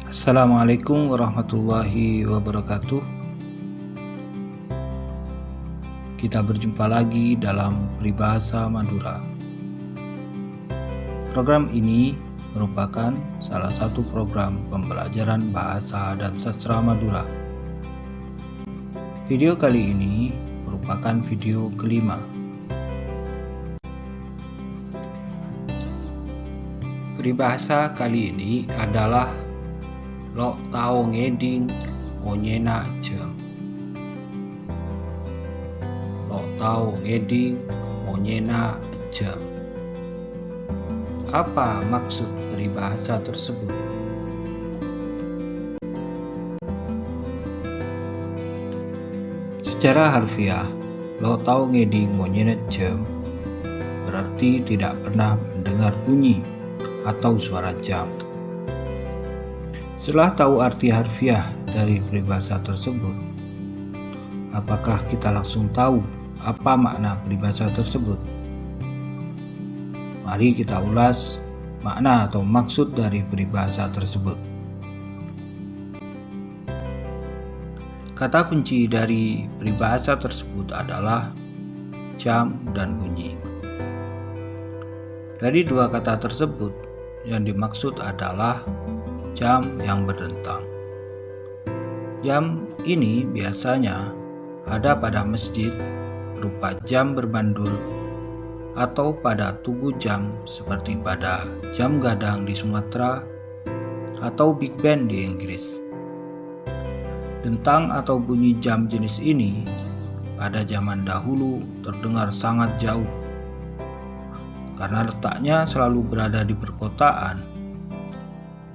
Assalamualaikum warahmatullahi wabarakatuh. Kita berjumpa lagi dalam Peribahasa Madura. Program ini merupakan salah satu program pembelajaran bahasa dan sastra Madura. Video kali ini merupakan video kelima. Peribahasa kali ini adalah Lo tau ngeding onyena jem. Lo tau ngeding onyena jem. Apa maksud peribahasa tersebut? Secara harfiah, lo tau ngeding onyena jem berarti tidak pernah mendengar bunyi atau suara jam. Setelah tahu arti harfiah dari peribahasa tersebut, apakah kita langsung tahu apa makna peribahasa tersebut? Mari kita ulas makna atau maksud dari peribahasa tersebut. Kata kunci dari peribahasa tersebut adalah jam dan bunyi. Dari dua kata tersebut, yang dimaksud adalah jam yang berdentang. Jam ini biasanya ada pada masjid berupa jam berbandul atau pada tugu jam seperti pada jam gadang di Sumatera atau Big Ben di Inggris. Dentang atau bunyi jam jenis ini pada zaman dahulu terdengar sangat jauh. Karena letaknya selalu berada di perkotaan,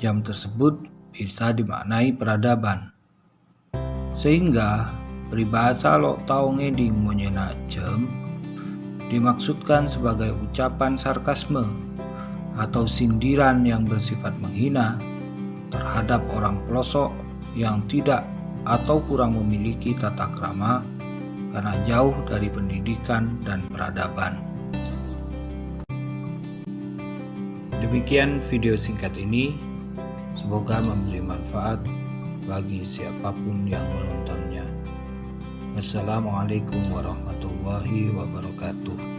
jam tersebut bisa dimaknai peradaban. Sehingga peribahasa lo tau ngeding monyena jem dimaksudkan sebagai ucapan sarkasme atau sindiran yang bersifat menghina terhadap orang pelosok yang tidak atau kurang memiliki tata krama karena jauh dari pendidikan dan peradaban. Demikian video singkat ini. Semoga memberi manfaat bagi siapapun yang menontonnya. Wassalamualaikum warahmatullahi wabarakatuh.